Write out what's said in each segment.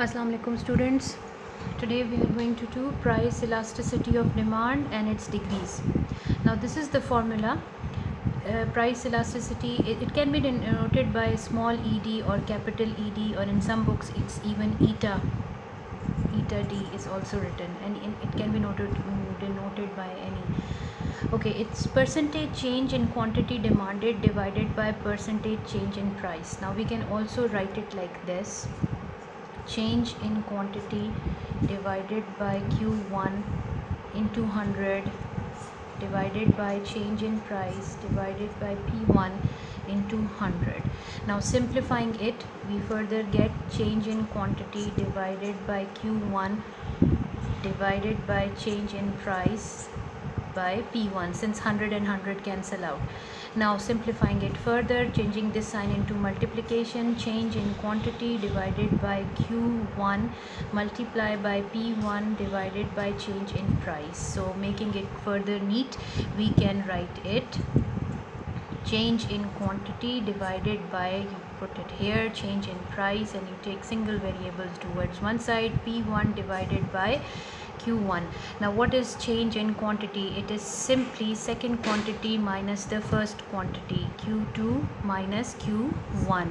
Assalamu alaikum students. Today we are going to do price elasticity of demand and its degrees. Now this is the formula. Price elasticity, it can be denoted by small ed or capital Ed, or in some books it's even eta d is also written, and it can be denoted by any. Okay, it's percentage change in quantity demanded divided by percentage change in price. Now we can also write it like this: change in quantity divided by Q1 into 100 divided by change in price divided by P1 into 100. Now simplifying it, we further get change in quantity divided by Q1 divided by change in price by P1, since 100 and 100 cancel out. Now simplifying it further, changing this sign into multiplication, change in quantity divided by Q1 multiply by P1 divided by change in price. So making it further neat, we can write it change in quantity divided by, you put it here, change in price, and you take single variables towards one side, P1 divided by Q1. Now what is change in quantity? It is simply second quantity minus the first quantity, Q2 minus Q1.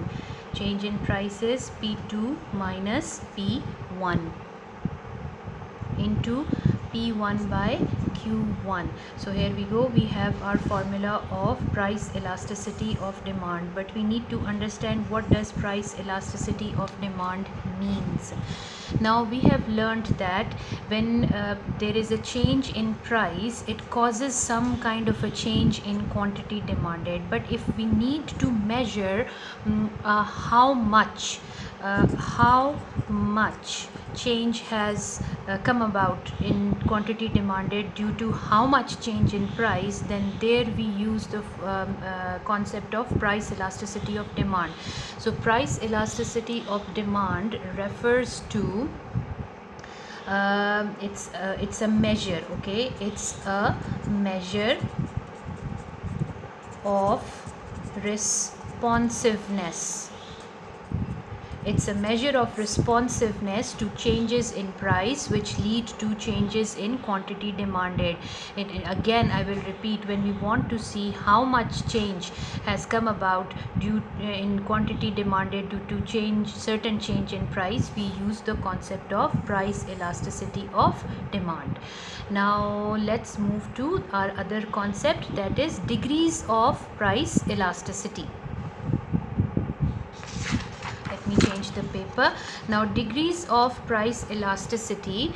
Change in price is P2 minus P1 into P1 by Q1. So here we go, we have our formula of price elasticity of demand, but we need to understand what does price elasticity of demand means. Now we have learned that when there is a change in price, it causes some kind of a change in quantity demanded. But if we need to measure how much change has come about in quantity demanded due to how much change in price, then there we use the concept of price elasticity of demand. So price elasticity of demand refers to it's a measure, okay, it's a measure of responsiveness. It's a measure of responsiveness to changes in price which lead to changes in quantity demanded. And again, I will repeat, when we want to see how much change has come about due in quantity demanded due to certain change in price, we use the concept of price elasticity of demand. Now let's move to our other concept, that is degrees of price elasticity. Me change the paper. Now degrees of price elasticity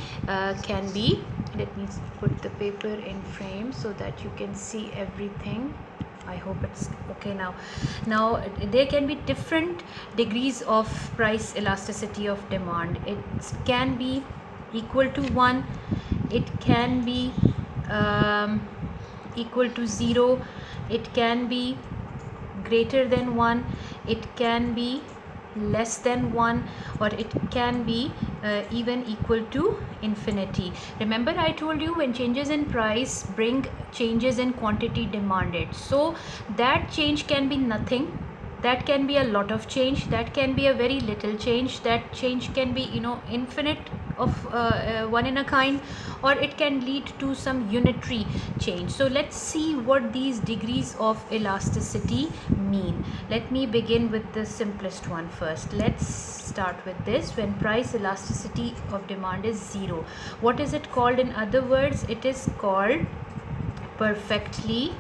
can be, let me put the paper in frame so that you can see everything. I hope it's okay now. Now there can be different degrees of price elasticity of demand. It can be equal to 1, it can be equal to 0, it can be greater than 1, it can be less than 1, or it can be even equal to infinity. Remember, I told you when changes in price bring changes in quantity demanded, so that change can be nothing, that can be a lot of change, that can be a very little change, that change can be infinite of one in a kind, or it can lead to some unitary change. So let's see what these degrees of elasticity mean. Let me begin with the simplest one first. Let's start with this. When price elasticity of demand is 0, what is it called? In other words, it is called perfectly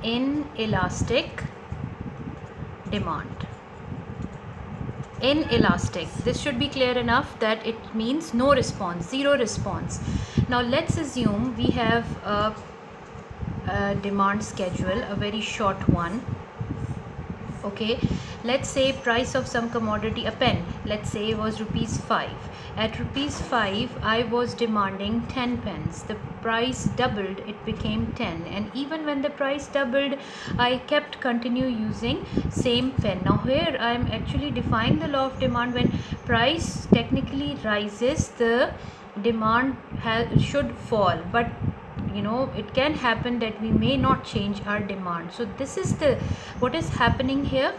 inelastic demand. Inelastic, this should be clear enough that it means no response, zero response. Now let's assume we have a demand schedule, a very short one. Okay, let's say price of some commodity, a pen, let's say was rupees 5. At rupees 5 I was demanding 10 pens. The price doubled, it became 10, and even when the price doubled, I kept continue using same pen. Now here I am actually defying the law of demand. When price technically rises, the demand should fall, but it can happen that we may not change our demand. So this is what is happening here.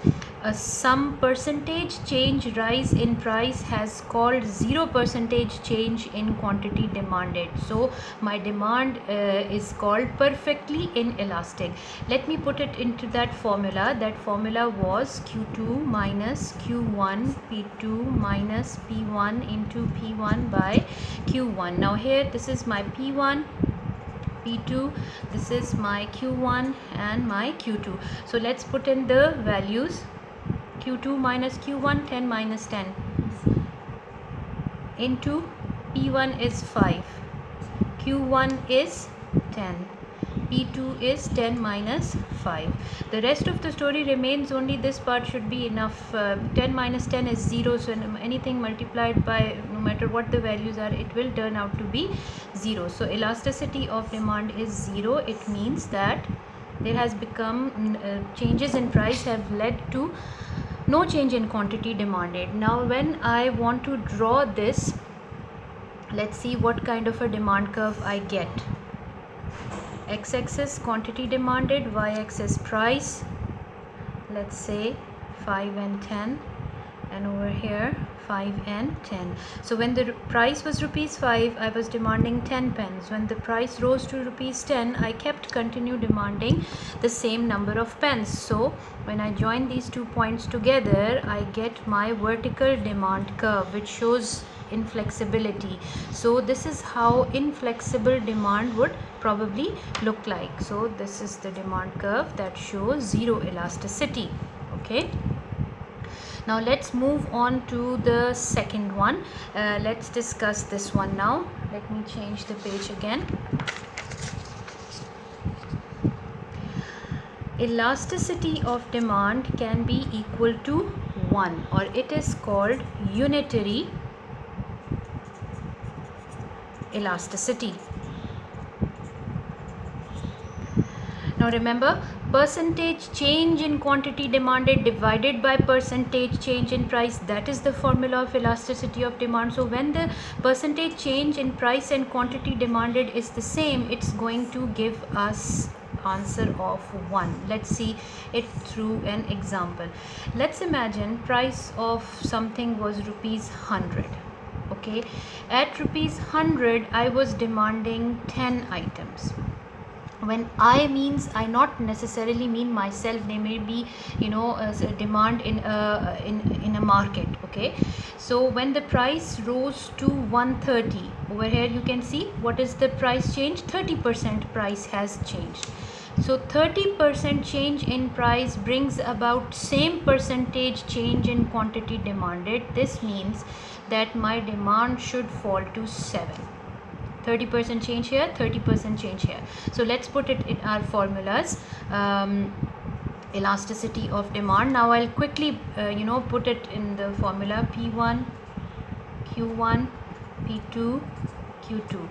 some percentage change rise in price has called 0% change in quantity demanded. So my demand is called perfectly inelastic. Let me put it into that formula. That formula was Q2 minus Q1 P2 minus P1 into P1 by Q1. Now here this is my P1, P2, this is my Q1 and my Q2. So let's put in the values. Q2 minus Q1, 10 minus 10 into P1 is 5, Q1 is 10, P2 is 10 minus 5. The rest of the story remains, only this part should be enough. 10 minus 10 is 0, so anything multiplied by, no matter what the values are, it will turn out to be 0. So elasticity of demand is 0. It means that there has become changes in price have led to no change in quantity demanded. Now when I want to draw this, let's see what kind of a demand curve I get. X-axis quantity demanded, y-axis price, let's say 5 and 10, and over here 5 and 10. So when the price was rupees 5, I was demanding 10 pence. When the price rose to rupees 10, I kept continue demanding the same number of pence. So when I join these 2 points together, I get my vertical demand curve, which shows inflexibility. So this is how inflexible demand would probably look like. So this is the demand curve that shows zero elasticity. Okay. Now let's move on to the second one. Let's discuss this one now. Let me change the page again. Elasticity of demand can be equal to 1, or it is called unitary elasticity. Now remember, percentage change in quantity demanded divided by percentage change in price, that is the formula of elasticity of demand. So when the percentage change in price and quantity demanded is the same, it's going to give us answer of 1. Let's see it through an example. Let's imagine price of something was rupees 100. Okay, at rupees 100 I was demanding 10 items. When I means, I not necessarily mean myself, they may be, as a demand in a market. Okay, so when the price rose to 130, over here you can see what is the price change. 30% price has changed. So 30% change in price brings about same percentage change in quantity demanded. This means that my demand should fall to 7. 30% change here, 30% change here. So let's put it in our formulas. Elasticity of demand. Now I'll quickly put it in the formula. P1 Q1 P2 Q2.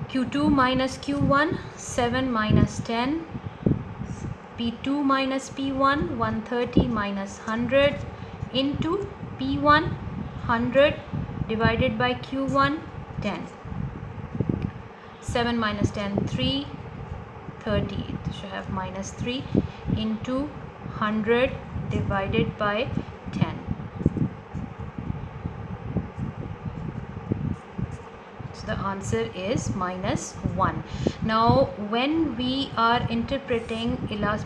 Q2 minus Q1, 7 minus 10. P2 minus P1, 130 minus 100 into P1, 100 divided by Q1, 10. 7 minus 10, 3, 30. It should have minus 3 into 100 divided by 10. So the answer is minus 1. Now when we are interpreting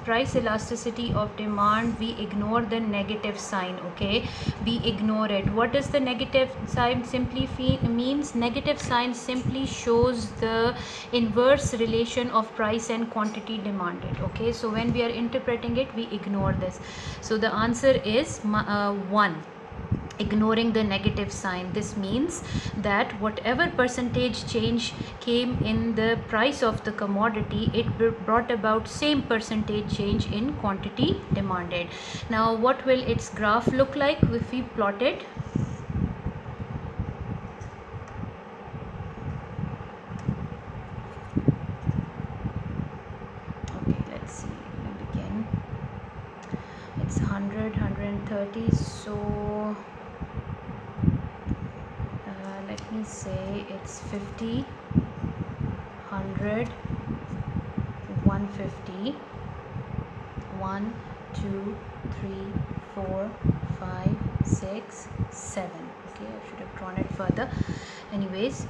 price elasticity of demand, we ignore the negative sign. Okay, we ignore it. What does the negative sign simply means? Negative sign simply shows the inverse relation of price and quantity demanded. Okay, so when we are interpreting it, we ignore this. So the answer is 1. Ignoring the negative sign. This means that whatever percentage change came in the price of the commodity, it brought about same percentage change in quantity demanded. Now what will its graph look like if we plot it? Okay, let's see. We begin. It's 100, 130. So let me say it's 50, 100, 150, 1, 2, 3, 4, 5, 6, 7. Okay, I should have drawn it further. Anyways,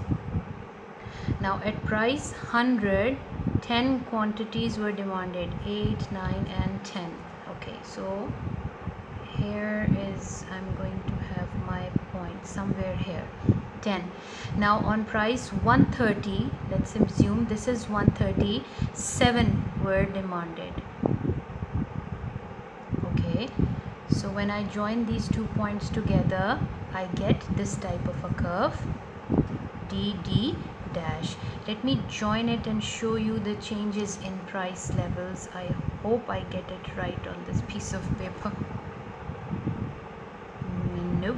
now at price 100, 10 quantities were demanded, 8, 9 and 10. Okay, so here is, I'm going to have my point somewhere here, 10. Now on price 130, let's assume this is 130, 7 were demanded. Okay, so when I join these 2 points together, I get this type of a curve, DD dash. Let me join it and show you the changes in price levels. I hope I get it right on this piece of paper. Nope,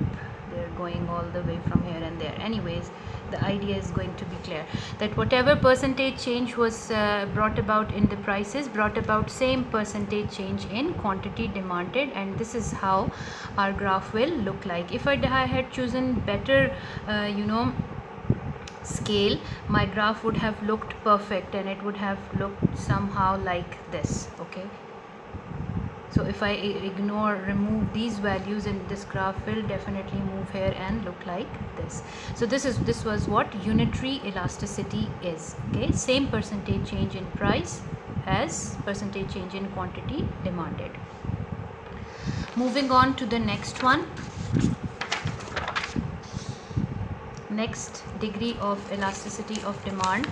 they're going all the way from here and there. Anyways, the idea is going to be clear, that whatever percentage change was brought about in the prices brought about same percentage change in quantity demanded, and this is how our graph will look like. If I had chosen better scale, my graph would have looked perfect and it would have looked somehow like this. Okay, so if I remove these values, and this graph will definitely move here and look like this. So this was what unitary elasticity is. Okay, same percentage change in price as percentage change in quantity demanded. Moving on to the next one. Next degree of elasticity of demand.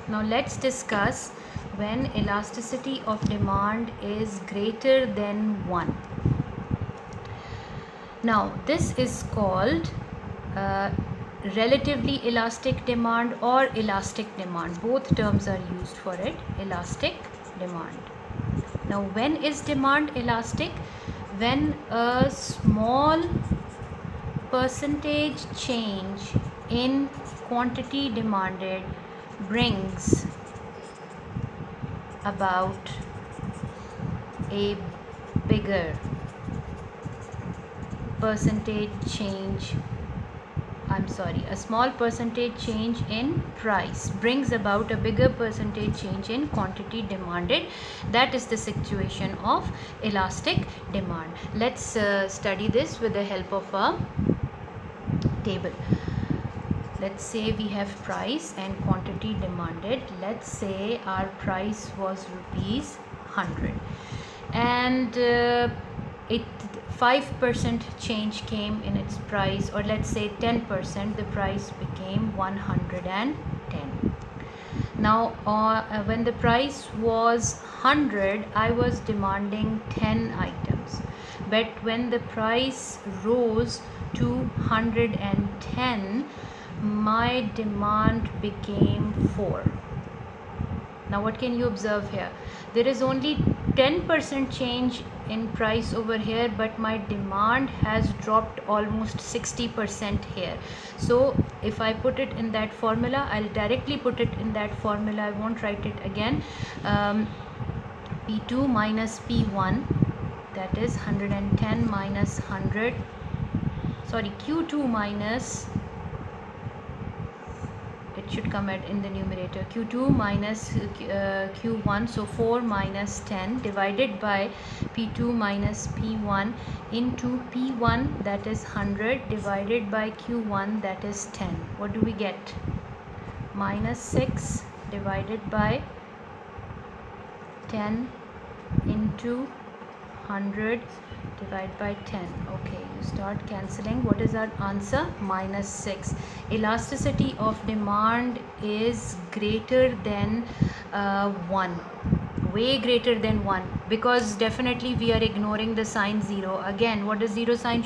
Now let's discuss when elasticity of demand is greater than 1. Now this is called relatively elastic demand or elastic demand. Both terms are used for it. Elastic demand. Now when is demand elastic? When a small percentage change in quantity demanded brings about a bigger percentage change, a small percentage change in price brings about a bigger percentage change in quantity demanded. That is the situation of elastic demand. Let's study this with the help of a table. Let's say we have price and quantity demanded. Let's say our price was rupees 100 and it 5% change came in its price, or let's say 10%, the price became 110. Now when the price was 100, I was demanding 10 items, but when the price rose to 110, my demand became 4. Now what can you observe here? There is only 10% change in price over here, but my demand has dropped almost 60% here. So if I put it in that formula, I'll directly put it in that formula. I won't write it again. P2 minus P1, that is 110 minus 100, sorry, Q2 minus, it should come in the numerator, Q2 minus Q1, so 4 minus 10 divided by P2 minus P1 into P1, that is 100, divided by Q1, that is 10. What do we get? Minus 6 divided by 10 into 100 divided by 10. Okay, you start cancelling. What is our answer? Minus 6. Elasticity of demand is greater than 1, way greater than 1, because definitely we are ignoring the sign 0. Again, what does zero sign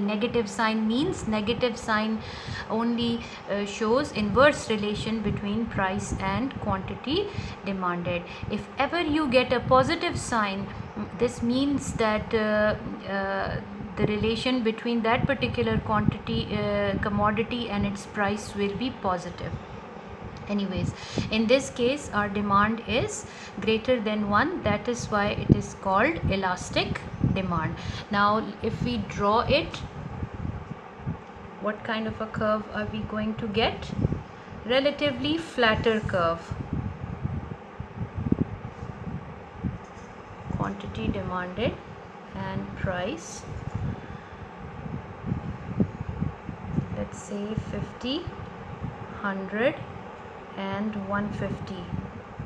negative sign means? Negative sign only shows inverse relation between price and quantity demanded. If ever you get a positive sign, this means that the relation between that particular commodity and its price will be positive. Anyways, in this case our demand is greater than 1, that is why it is called elastic demand. Now if we draw it, what kind of a curve are we going to get? Relatively flatter curve. quantity demanded and price, let's say 50, 100 and 150,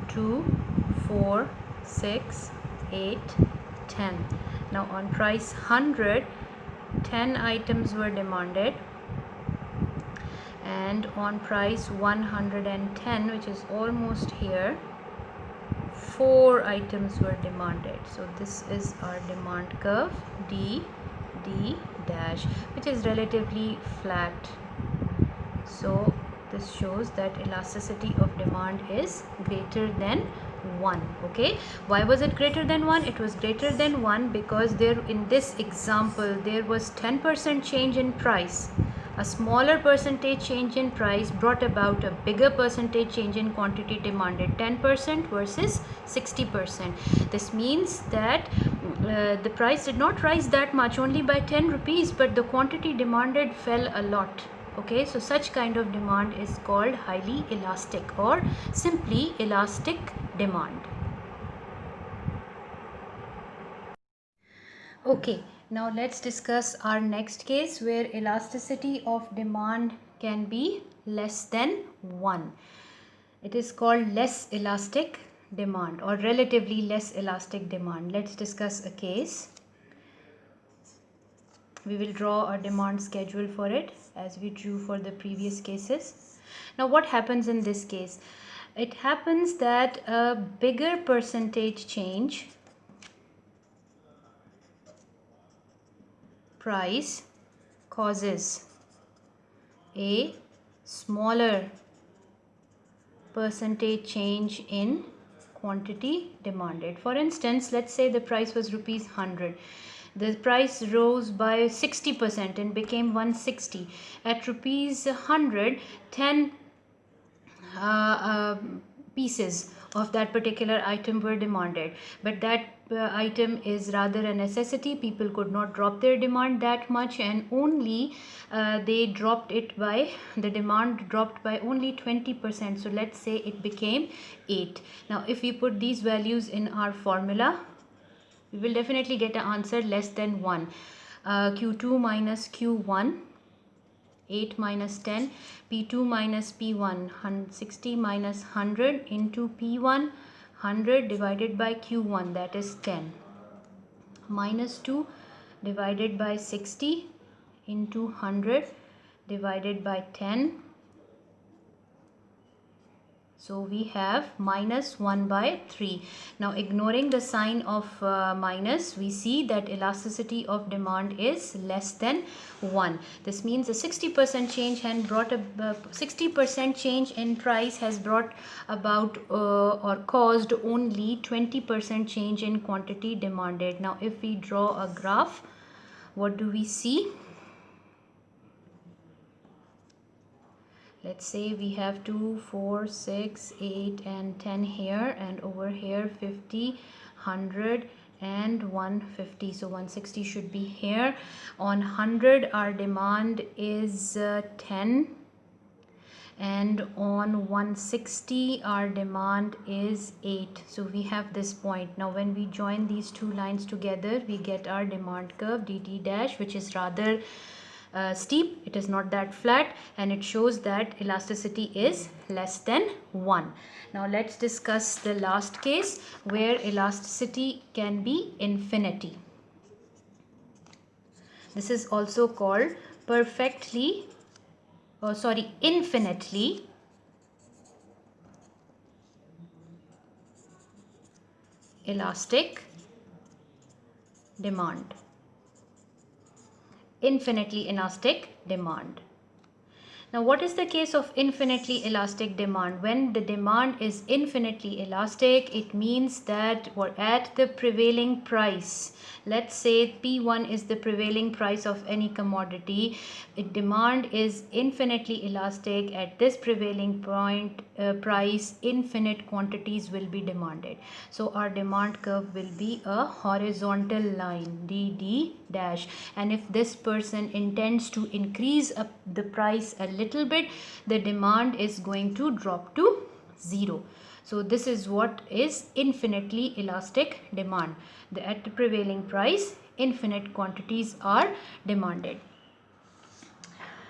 2, 4, 6, 8, 10. Now on price 100, 10 items were demanded, and on price 110, which is almost here, 4 items were demanded. So this is our demand curve D dash, which is relatively flat. So this shows that elasticity of demand is greater than 1. Okay, why was it greater than 1? It was greater than 1 because there, in this example, there was 10% change in price. A smaller percentage change in price brought about a bigger percentage change in quantity demanded, 10% versus 60%. This means that the price did not rise that much, only by 10 rupees, but the quantity demanded fell a lot. Okay, so such kind of demand is called highly elastic or simply elastic demand. Okay, now let's discuss our next case where elasticity of demand can be less than 1. It is called less elastic demand or relatively less elastic demand. Let's discuss a case. We will draw a demand schedule for it as we drew for the previous cases. Now what happens in this case? It happens that a bigger percentage change price causes a smaller percentage change in quantity demanded. For instance, let's say the price was rupees 100. The price rose by 60% and became 160. At rupees 100, 10 pieces of that particular item were demanded, but that item is rather a necessity. People could not drop their demand that much, and only they dropped it by, the demand dropped by only 20%. So let's say it became 8. Now if we put these values in our formula, we will definitely get an answer less than 1. Q2 minus Q1, 8 minus 10, P2 minus P1, 60 minus 100 into P1, 100 divided by Q1, that is 10, minus 2 divided by 60 into 100 divided by 10. So we have minus 1 by 3. Now ignoring the sign of minus, we see that elasticity of demand is less than 1. This means a 60% change and brought a 60% change in price has brought about or caused only 20% change in quantity demanded. Now if we draw a graph, what do we see? Let's say we have 2, 4, 6, 8 and 10 here, and over here 50, 100 and 150. So 160 should be here. On 100 our demand is 10, and on 160 our demand is 8. So we have this point. Now when we join these two lines together, we get our demand curve dt dash, which is rather steep. It is not that flat, and it shows that elasticity is less than 1. Now let's discuss the last case where elasticity can be infinity. This is also called infinitely elastic demand. Infinitely elastic demand. Now what is the case of infinitely elastic demand? When the demand is infinitely elastic, it means that we're at the prevailing price. Let's say P1 is the prevailing price of any commodity. Demand is infinitely elastic. At this prevailing point price, infinite quantities will be demanded. So our demand curve will be a horizontal line, dd dash, and if this person intends to increase the price a little bit, the demand is going to drop to 0. So this is what is infinitely elastic demand. At the prevailing price, infinite quantities are demanded.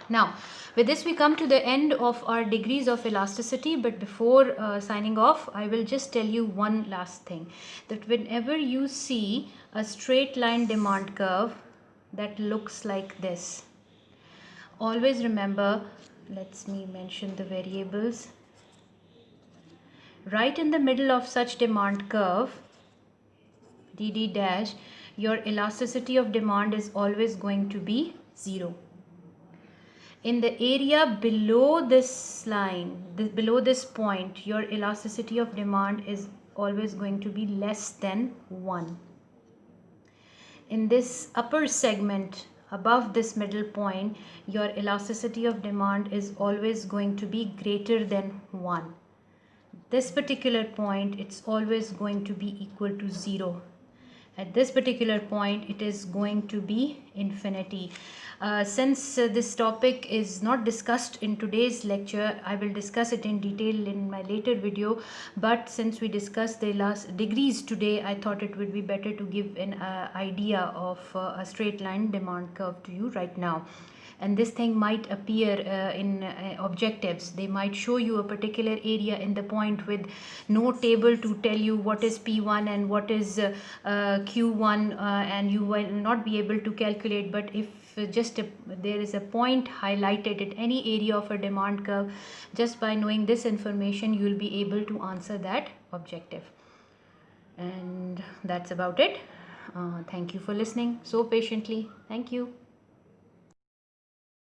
Now, with this we come to the end of our degrees of elasticity, but before signing off, I will just tell you one last thing, that whenever you see a straight line demand curve that looks like this, always remember, let me mention the variables. Right in the middle of such demand curve, dd dash, your elasticity of demand is always going to be 0. In the area below this line, below this point, your elasticity of demand is always going to be less than 1. In this upper segment above this middle point, your elasticity of demand is always going to be greater than 1. This particular point, it's always going to be equal to 0. At this particular point, it is going to be infinity. Since this topic is not discussed in today's lecture, I will discuss it in detail in my later video. But since we discussed the last degrees today, I thought it would be better to give an idea of a straight line demand curve to you right now. And this thing might appear in objectives. They might show you a particular area in the point with no table to tell you what is P1 and what is Q1, and you will not be able to calculate. But if there is a point highlighted at any area of a demand curve, just by knowing this information, you will be able to answer that objective. And that's about it. Thank you for listening so patiently. Thank you.